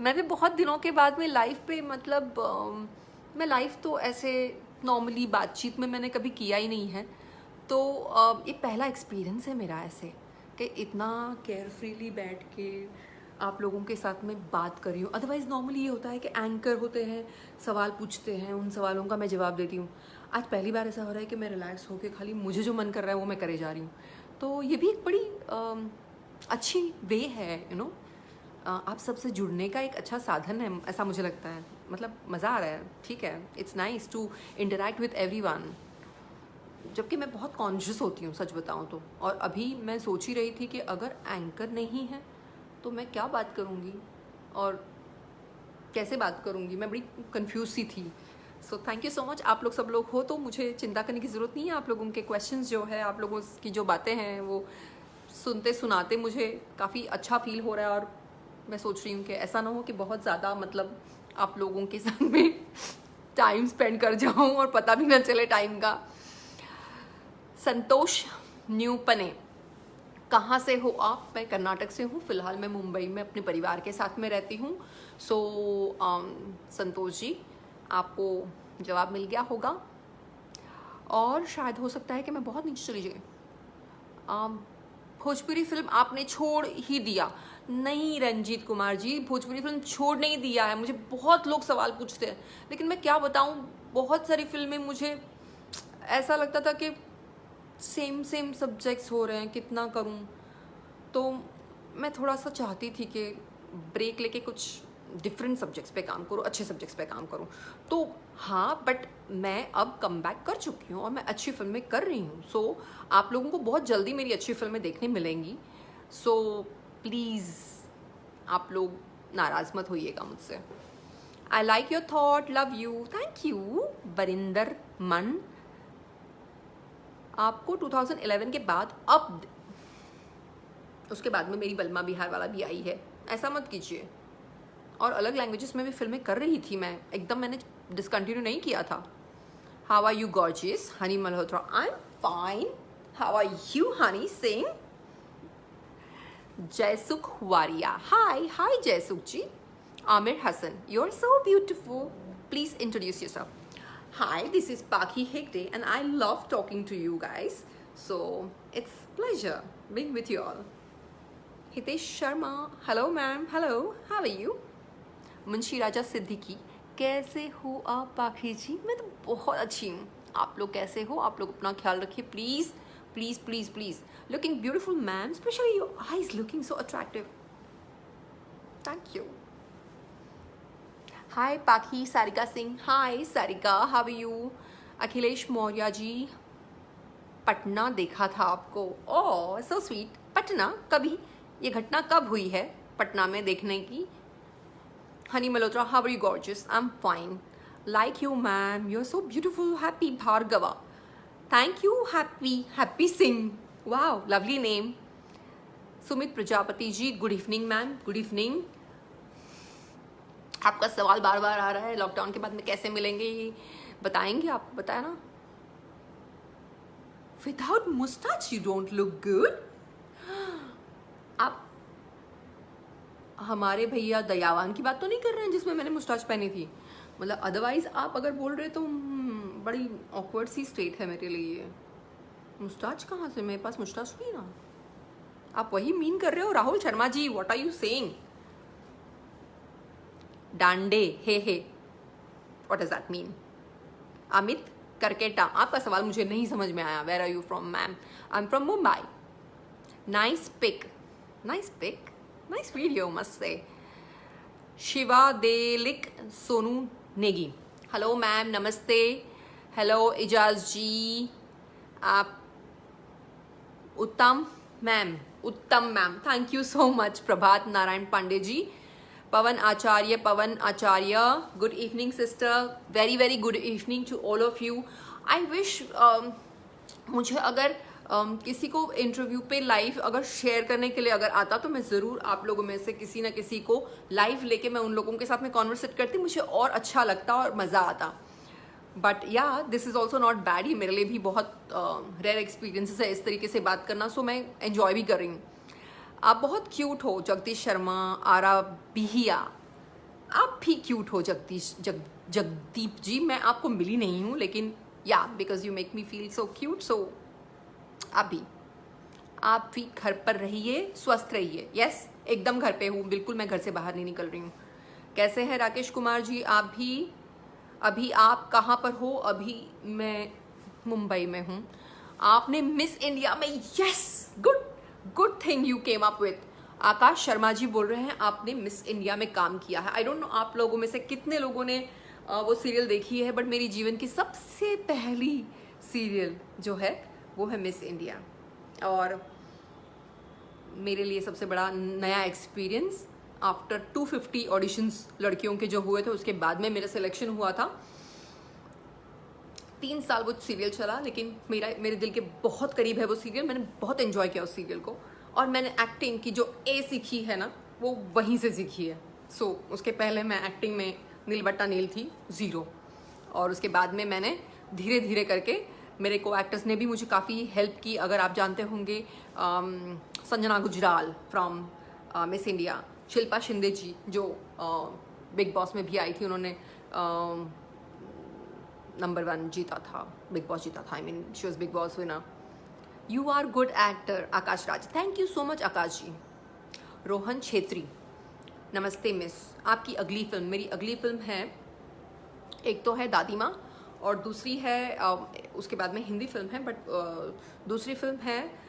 मैं भी बहुत दिनों के बाद में लाइव पे, मतलब मैं लाइव तो ऐसे नॉर्मली बातचीत में मैंने कभी किया ही नहीं है, तो ये पहला एक्सपीरियंस है मेरा ऐसे कि इतना केयरफ्रीली बैठ के आप लोगों के साथ में बात कर रही हूँ। अदरवाइज़ नॉर्मली ये होता है कि एंकर होते हैं, सवाल पूछते हैं, उन सवालों का मैं जवाब देती हूँ। आज पहली बार ऐसा हो रहा है कि मैं रिलैक्स होकर खाली मुझे जो मन कर रहा है वो मैं करे जा रही हूँ। तो ये भी एक बड़ी अच्छी वे है, आप सबसे जुड़ने का एक अच्छा साधन है, ऐसा मुझे लगता है। मतलब मज़ा आ रहा है, ठीक है, it's nice to interact with everyone. जबकि मैं बहुत कॉन्शियस होती हूँ सच बताऊँ तो, और अभी मैं सोच ही रही थी कि अगर एंकर नहीं है तो मैं क्या बात करूँगी और कैसे बात करूँगी, मैं बड़ी कंफ्यूज सी थी। So thank you so much. आप लोग सब लोग हो तो मुझे चिंता करने की ज़रूरत नहीं है। आप लोगों के क्वेश्चंस जो है, आप लोगों की जो बातें हैं, वो सुनते सुनाते मुझे काफ़ी अच्छा फील हो रहा है, और मैं सोच रही हूँ कि ऐसा ना हो कि बहुत ज़्यादा मतलब आप लोगों के साथ में टाइम स्पेंड कर जाऊँ और पता भी ना चले टाइम का। संतोष न्यू पने, कहाँ से हो आप? मैं कर्नाटक से हूँ, फ़िलहाल मैं मुंबई में अपने परिवार के साथ में रहती हूँ। सो संतोष जी, आपको जवाब मिल गया होगा, और शायद हो सकता है कि मैं बहुत नीचे चली जाऊँ। भोजपुरी फिल्म आपने छोड़ ही दिया? नहीं रंजीत कुमार जी, भोजपुरी फिल्म छोड़ नहीं दिया है। मुझे बहुत लोग सवाल पूछते हैं, लेकिन मैं क्या बताऊँ, बहुत सारी फिल्में मुझे ऐसा लगता था कि सेम सब्जेक्ट्स हो रहे हैं, कितना करूं। तो मैं थोड़ा सा चाहती थी कि ब्रेक लेके कुछ डिफरेंट सब्जेक्ट्स पे काम करूं, अच्छे सब्जेक्ट्स पे काम करूं। तो हाँ, बट मैं अब कम बैक कर चुकी हूँ और मैं अच्छी फिल्में कर रही हूँ। सो आप लोगों को बहुत जल्दी मेरी अच्छी फिल्में देखने मिलेंगी। सो प्लीज़ आप लोग नाराज़ मत होइएगा मुझसे। I like your thought, love you, thank you. Barinder मन, आपको 2011 के बाद अब उसके बाद में मेरी बलमा बिहार वाला भी आई है, ऐसा मत कीजिए। और अलग लैंग्वेजेस में भी फिल्में कर रही थी मैं, एकदम मैंने डिसकंटिन्यू नहीं किया था। How are you gorgeous Honey Malhotra? I am fine, how are you Honey Singh? Jaysukh Variya, hi Jaysukh ji. Aamir Hasan, you are so beautiful, please introduce yourself. Hi, this is Paki Hegde and I love talking to you guys. So, it's pleasure being with you all. Hitesh Sharma, hello ma'am, hello, how are you? Munshi Raja Siddiqui, कैसे हो आप पाखी जी? मैं तो बहुत अच्छी हूँ। आप लोग कैसे हो? आप लोग अपना ख्याल रखिए please. Please, please, please. Looking beautiful, ma'am. Especially your eyes looking so attractive. Thank you. Hi, Paki Sarika Singh. Hi, Sarika. How are you? Akhilesh Maurya ji. Patna देखा था आपको. ओह, so sweet. पटना कभी? ये घटना कब हुई है पटना में देखने की? Honey Malhotra, how are you gorgeous? I'm fine. Like you, ma'am. You're so beautiful. Happy Bhargava. Thank you, Happy Singh. Wow, lovely name. Sumit Prajapati ji, good evening, ma'am. Good evening. आपका सवाल बार बार आ रहा है, lockdown के बाद में कैसे मिलेंगे ये बताएंगे आप? बताया ना. Without mustache, you don't look good. आप हमारे भैया दयावान की बात तो नहीं कर रहे हैं जिसमें मैंने मुस्टाच पहनी थी? मतलब अदरवाइज आप अगर बोल रहे तो बड़ी ऑकवर्ड सी स्टेट है मेरे लिए. मुस्टाच कहाँ से? मेरे पास मुस्टाच नहीं ना. आप वही मीन कर रहे हो Rahul Sharma ji. What are you saying? डांडे हे what does that mean? Amit Kerketta, आपका सवाल मुझे नहीं समझ में आया. Where are you from ma'am? I am from Mumbai. Nice pic, nice pic, nice video must say. Shiva Delik Sonu Negi, hello ma'am, नमस्ते. हेलो इजाज जी. आप उत्तम मैम, उत्तम ma'am, thank you so much. Prabhat Narayan Pandey ji. Pawan Acharya, good evening sister. Very very good evening to all of you. I wish मुझे अगर किसी को interview पे live अगर शेयर करने के लिए अगर आता तो मैं ज़रूर आप लोगों में से किसी ना किसी को लाइव लेके मैं उन लोगों के साथ में कॉन्वर्सेट करती. मुझे और अच्छा लगता और मज़ा आता. बट या this is also not bad. ये मेरे लिए भी बहुत रेयर एक्सपीरियंसेस है इस तरीके से बात करना. सो मैं एंजॉय भी कर रही हूँ. आप बहुत क्यूट हो जगदीश शर्मा, आरा बिहिया. आप भी क्यूट हो जगदीश जगदीप जी. मैं आपको मिली नहीं हूँ लेकिन या because you make me feel so cute. So आप भी घर पर रहिए, स्वस्थ रहिए. यस, एकदम घर पे हूँ, बिल्कुल मैं घर से बाहर नहीं निकल रही हूँ. कैसे हैं राकेश कुमार जी? आप भी अभी आप कहाँ पर हो? अभी मैं मुंबई में हूँ. आपने मिस इंडिया में, yes, good thing you came up with. Akash Sharma ji बोल रहे हैं आपने मिस इंडिया में काम किया है. आई डोंट नो आप लोगों में से कितने लोगों ने वो सीरियल देखी है, बट मेरी जीवन की सबसे पहली सीरियल जो है वो है मिस इंडिया. और मेरे लिए सबसे बड़ा नया एक्सपीरियंस आफ्टर 250 ऑडिशंस लड़कियों के जो हुए थे उसके बाद में मेरा सिलेक्शन हुआ था. 3 साल वो सीरियल चला, लेकिन मेरे दिल के बहुत करीब है वो सीरियल. मैंने बहुत एंजॉय किया उस सीरियल को. और मैंने एक्टिंग की जो सीखी है ना वो वहीं से सीखी है. सो उसके पहले मैं एक्टिंग में नील बट्टा नील थी 0. और उसके बाद में मैंने धीरे धीरे करके मेरे को एक्टर्स ने भी मुझे काफ़ी हेल्प की. अगर आप जानते होंगे Sanjana Gujral from Miss India, Shilpa Shinde ji जो बिग बॉस में भी आई थी, उन्होंने नंबर 1 जीता था, बिग बॉस जीता था. I mean she was Big Boss winner. You are good actor. Akash Raj, thank you so much Akash ji. Rohan Chhetri, नमस्ते मिस. आपकी अगली फिल्म, मेरी अगली फिल्म है, एक तो है दादी माँ और दूसरी है उसके बाद में हिंदी फिल्म है. बट दूसरी फिल्म है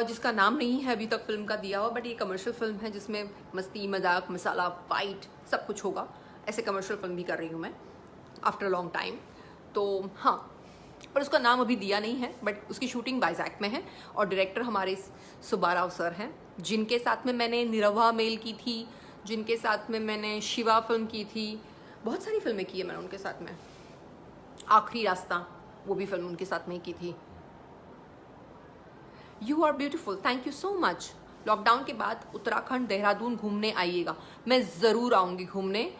जिसका नाम नहीं है अभी तक फिल्म का दिया हुआ, बट ये कमर्शियल फिल्म है जिसमें मस्ती मजाक मसाला फाइट सब कुछ होगा. ऐसे कमर्शियल फिल्म भी कर रही हूँ मैं आफ्टर लॉन्ग टाइम. तो हाँ, पर उसका नाम अभी दिया नहीं है. बट उसकी शूटिंग वाइजैक में है और डायरेक्टर हमारे सुब्बाराव सर हैं, जिनके साथ में मैंने निरवा मेल की थी, जिनके साथ में मैंने शिवा फिल्म की थी. बहुत सारी फिल्में की है मैंने उनके साथ में. आखिरी रास्ता वो भी फिल्म उनके साथ में ही की थी. You are beautiful, thank you so much. Lockdown के बाद उत्तराखंड देहरादून घूमने आइएगा. मैं ज़रूर आऊँगी घूमने.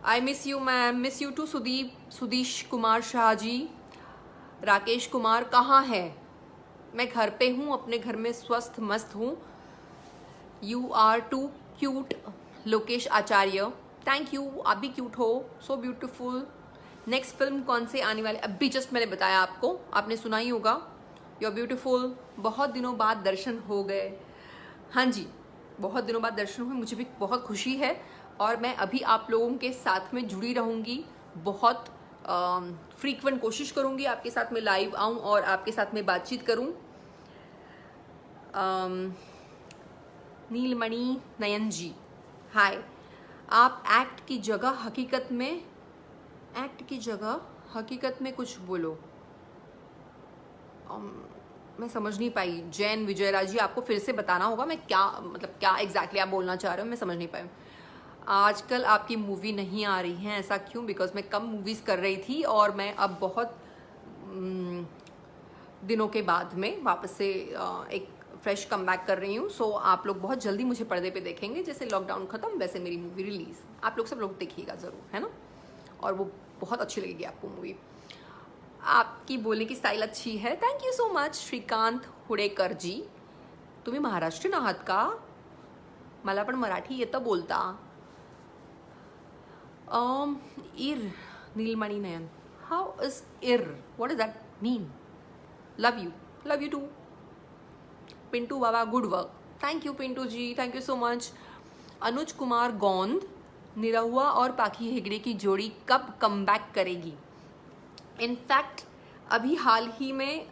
I miss you ma'am. Miss you too Sudish Kumar Shah ji. Rakesh Kumar कहाँ है? मैं घर पे हूँ, अपने घर में स्वस्थ मस्त हूँ. You are too cute. Lokesh Acharya, thank you. आप भी क्यूट हो, सो ब्यूटिफुल. नेक्स्ट फिल्म कौन से आने वाले? अभी जस्ट मैंने बताया आपको, आपने सुना ही होगा. You are beautiful. बहुत दिनों बाद दर्शन हो गए. हाँ जी, बहुत दिनों बाद दर्शन हुए, मुझे भी बहुत खुशी है. और मैं अभी आप लोगों के साथ में जुड़ी रहूँगी. बहुत फ्रीक्वेंट कोशिश करूँगी आपके साथ में लाइव आऊँ और आपके साथ में बातचीत करूँ. नीलमणि नयन जी, हाय। आप एक्ट की जगह हकीकत में कुछ बोलो। मैं समझ नहीं पाई। जैन विजयराज जी, आपको फिर से बताना होगा मैं क्या एग्जैक्टली आप बोलना चाह रहे हो, मैं समझ नहीं पाई। आजकल आपकी मूवी नहीं आ रही है, ऐसा क्यों? बिकॉज मैं कम मूवीज़ कर रही थी और मैं अब बहुत दिनों के बाद में वापस से एक फ्रेश कम बैक कर रही हूँ। सो आप लोग बहुत जल्दी मुझे पर्दे पे देखेंगे। जैसे लॉकडाउन ख़त्म वैसे मेरी मूवी रिलीज़। आप लोग सब लोग देखिएगा ज़रूर, है ना? और वो बहुत अच्छी लगेगी आपको मूवी। आपकी बोलने की स्टाइल अच्छी है, thank you so much Shrikant Hudekar ji. तुम्ही महाराष्ट्रीयन आहात का? मला पण मराठी येतं बोलता। इर, नीलमणि नयन, हाउ इज इर? What is that mean? Love you too. Pintu Baba, good work, thank you Pintu ji, thank you so much. Anuj Kumar Gond, Nirahua और पाखी हेगड़े की जोड़ी कब कम बैक करेगी? इनफैक्ट अभी हाल ही में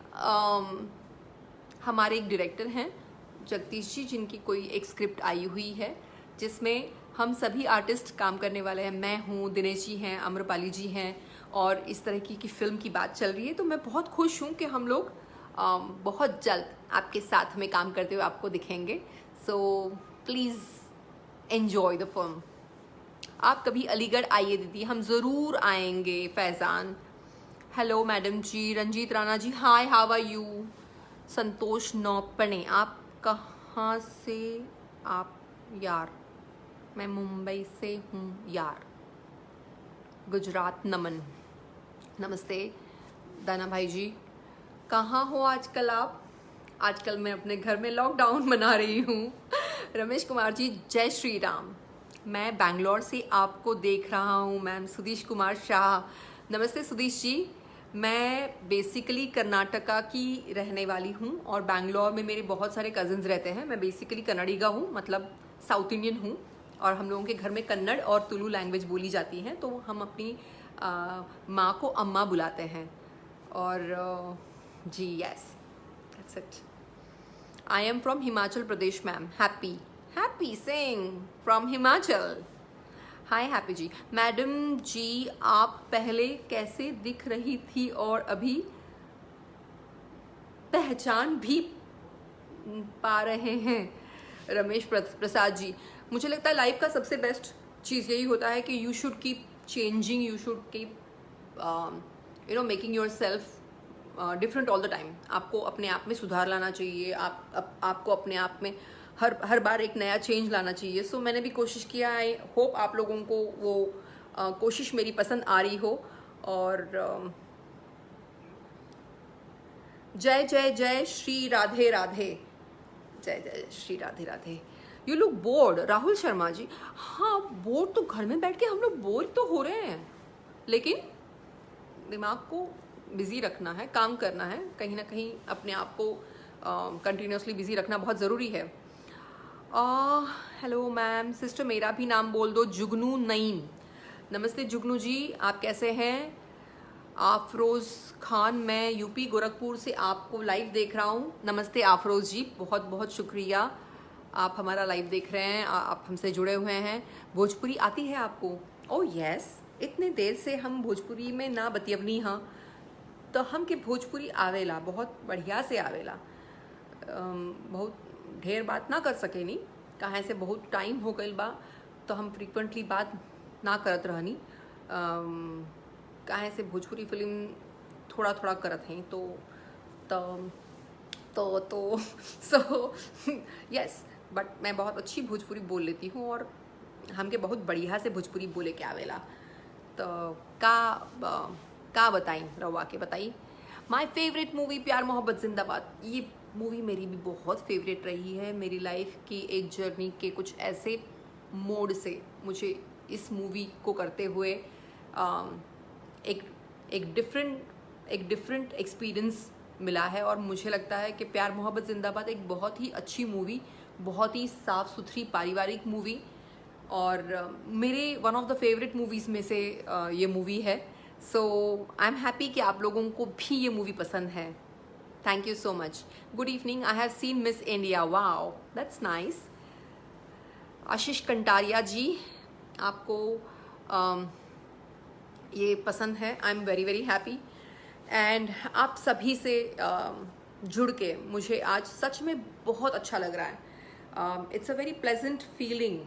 हमारे एक डायरेक्टर हैं जगदीश जी, जिनकी कोई एक स्क्रिप्ट आई हुई है जिसमें हम सभी आर्टिस्ट काम करने वाले हैं। मैं हूँ, दिनेश जी हैं, अम्रपाली जी हैं, और इस तरह की फिल्म की बात चल रही है। तो मैं बहुत खुश हूँ कि हम लोग बहुत जल्द आपके साथ में काम करते हुए आपको दिखेंगे। So please enjoy the film. आप कभी अलीगढ़ आइए दीदी, हम ज़रूर आएंगे। Faizan, hello madam ji. Ranjeet Rana ji, hi, how are you? Santosh Naupane, आप कहाँ से? आप यार, मैं मुंबई से हूँ यार। गुजरात, नमन, नमस्ते। दाना भाई जी, कहाँ हो आजकल आप? आजकल मैं अपने घर में लॉकडाउन मना रही हूँ। रमेश कुमार जी, जय श्री राम। मैं बैंगलोर से आपको देख रहा हूँ मैम। सुधीश कुमार शाह, नमस्ते सुधीश जी। मैं बेसिकली कर्नाटका की रहने वाली हूँ और बैंगलोर में मेरे बहुत सारे कज़न्स रहते हैं। मैं बेसिकली कन्नडिगा हूँ, मतलब साउथ इंडियन हूँ, और हम लोगों के घर में कन्नड़ और तुलु लैंग्वेज बोली जाती है। तो हम अपनी माँ को अम्मा बुलाते हैं। और जी, yes, that's it. I am from Himachal Pradesh ma'am. Happy Singh from Himachal. Hi Happy ji. Madam ji, आप पहले कैसे दिख रही थी और अभी पहचान भी पा रहे हैं? रमेश प्रसाद जी, मुझे लगता है लाइफ का सबसे बेस्ट चीज़ यही होता है कि you should keep changing, you should keep making your self different all the time. आपको अपने आप में सुधार लाना चाहिए। आपको अपने आप में हर बार एक नया चेंज लाना चाहिए। सो मैंने भी कोशिश किया। आई होप आप लोगों को वो कोशिश मेरी पसंद आ रही हो। और जय जय जय श्री राधे राधे, जय जय Shri Radhe Radhe. You look bored, Rahul Sharma ji. हाँ, बोर्ड तो घर में बैठ के हम लोग बोर तो हो रहे हैं, लेकिन दिमाग को बिजी रखना है, काम करना है, कहीं ना कहीं अपने आप को कंटिन्यूसली बिजी रखना बहुत ज़रूरी है। Hello ma'am. सिस्टर, मेरा भी नाम बोल दो, जुगनू नईम। नमस्ते जुगनू जी, आप कैसे हैं? आफरोज़ खान, मैं यूपी गोरखपुर से आपको लाइव देख रहा हूँ। नमस्ते आफरोज़ जी, बहुत बहुत शुक्रिया, आप हमारा लाइव देख रहे हैं, आप हमसे जुड़े हुए हैं। भोजपुरी आती है आपको? ओह यस, इतने देर से हम भोजपुरी में ना बतियवनी। हाँ, तो हम के भोजपुरी आवेला, बहुत बढ़िया से आवेला। बहुत ढेर बात ना कर सकेनी, कहाँ से बहुत टाइम हो गई बा, तो हम फ्रीक्वेंटली बात ना करत रहनी। कहाँ से भोजपुरी फिल्म थोड़ा थोड़ा करत हैं। तो सो यस, बट मैं बहुत अच्छी भोजपुरी बोल लेती हूँ और हमके बहुत बढ़िया से भोजपुरी बोले के आवेला। तो का बताई रवा के बताई। माय फेवरेट मूवी प्यार मोहब्बत जिंदाबाद। ये मूवी मेरी भी बहुत फेवरेट रही है। मेरी लाइफ की एक जर्नी के कुछ ऐसे मोड से मुझे इस मूवी को करते हुए एक डिफरेंट एक्सपीरियंस मिला है। और मुझे लगता है कि प्यार मोहब्बत जिंदाबाद एक बहुत ही अच्छी मूवी, बहुत ही साफ़ सुथरी पारिवारिक मूवी, और मेरे one of the favourite movies में से ये मूवी है। सो आई एम हैप्पी कि आप लोगों को भी ये मूवी पसंद है। Thank you so much. Good evening. I have seen Miss India. Wow, that's nice. आशीष कंटारिया जी, आपको ये पसंद है. आई am very very happy. And आप सभी से जुड़ के मुझे आज सच में बहुत अच्छा लग रहा है. It's a very pleasant feeling.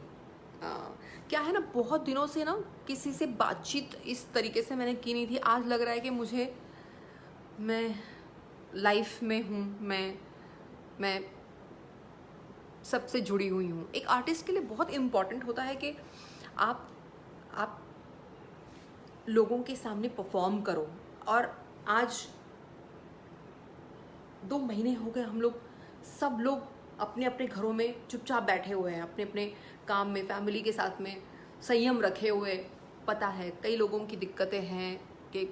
क्या है ना, बहुत दिनों से ना किसी से बातचीत इस तरीके से मैंने की नहीं थी. आज लग रहा है कि मैं लाइफ में हूँ, मैं सबसे जुड़ी हुई हूँ. एक आर्टिस्ट के लिए बहुत इम्पॉर्टेंट होता है कि आप लोगों के सामने परफॉर्म करो. और आज 2 महीने हो गए, हम लोग सब लोग अपने अपने घरों में चुपचाप बैठे हुए हैं, अपने अपने काम में, फैमिली के साथ में संयम रखे हुए. पता है कई लोगों की दिक्कतें हैं कि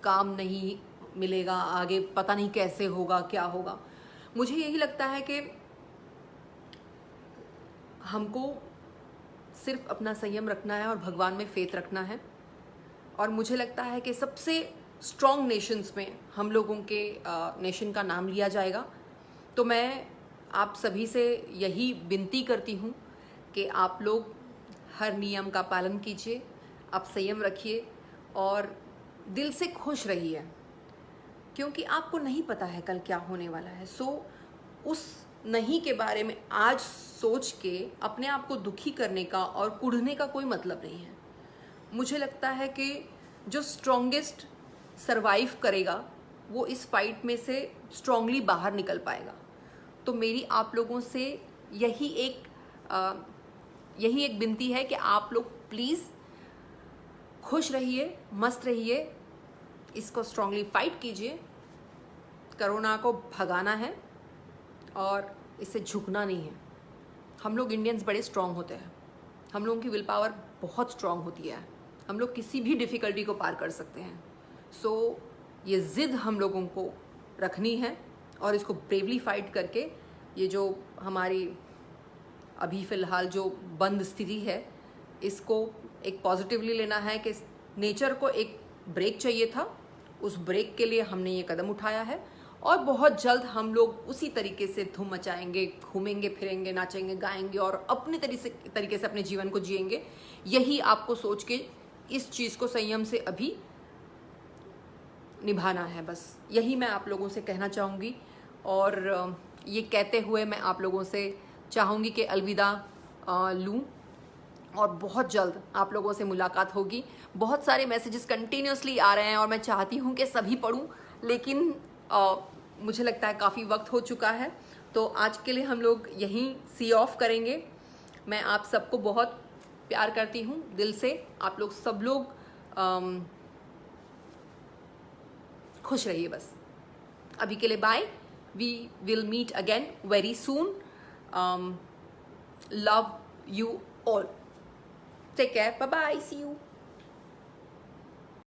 काम नहीं मिलेगा आगे, पता नहीं कैसे होगा, क्या होगा. मुझे यही लगता है कि हमको सिर्फ अपना संयम रखना है और भगवान में फेथ रखना है. और मुझे लगता है कि सबसे स्ट्रॉन्ग नेशंस में हम लोगों के नेशन का नाम लिया जाएगा. तो मैं आप सभी से यही विनती करती हूँ कि आप लोग हर नियम का पालन कीजिए, आप संयम रखिए और दिल से खुश रहिए, क्योंकि आपको नहीं पता है कल क्या होने वाला है. सो उस नहीं के बारे में आज सोच के अपने आप को दुखी करने का और कुढ़ने का कोई मतलब नहीं है. मुझे लगता है कि जो स्ट्रॉन्गेस्ट सरवाइव करेगा वो इस फाइट में से स्ट्रांगली बाहर निकल पाएगा. तो मेरी आप लोगों से यही एक विनती है कि आप लोग प्लीज़ खुश रहिए, मस्त रहिए, इसको स्ट्रांगली फाइट कीजिए. कोरोना को भगाना है और इससे झुकना नहीं है. हम लोग इंडियंस बड़े स्ट्रांग होते हैं, हम लोगों की विल पावर बहुत स्ट्रांग होती है, हम लोग किसी भी डिफ़िकल्टी को पार कर सकते हैं. सो ये ज़िद हम लोगों को रखनी है और इसको ब्रेवली फाइट करके ये जो हमारी अभी फ़िलहाल जो बंद स्थिति है, इसको एक पॉजिटिवली लेना है कि नेचर को एक ब्रेक चाहिए था. उस ब्रेक के लिए हमने ये कदम उठाया है और बहुत जल्द हम लोग उसी तरीके से धूम मचाएंगे, घूमेंगे फिरेंगे, नाचेंगे गाएंगे और अपने तरीके से अपने जीवन को जिएंगे. यही आपको सोच के इस चीज़ को संयम से अभी निभाना है. बस यही मैं आप लोगों से कहना चाहूँगी. और ये कहते हुए मैं आप लोगों से चाहूँगी कि अलविदा लूँ और बहुत जल्द आप लोगों से मुलाकात होगी. बहुत सारे मैसेजेस कंटिन्यूसली आ रहे हैं और मैं चाहती हूँ कि सभी पढूं, लेकिन मुझे लगता है काफ़ी वक्त हो चुका है. तो आज के लिए हम लोग यहीं सी ऑफ करेंगे. मैं आप सबको बहुत प्यार करती हूँ दिल से. आप लोग सब लोग खुश रहिए. बस अभी के लिए bye. We will meet again very soon. Love you all. Take care. Bye bye. See you.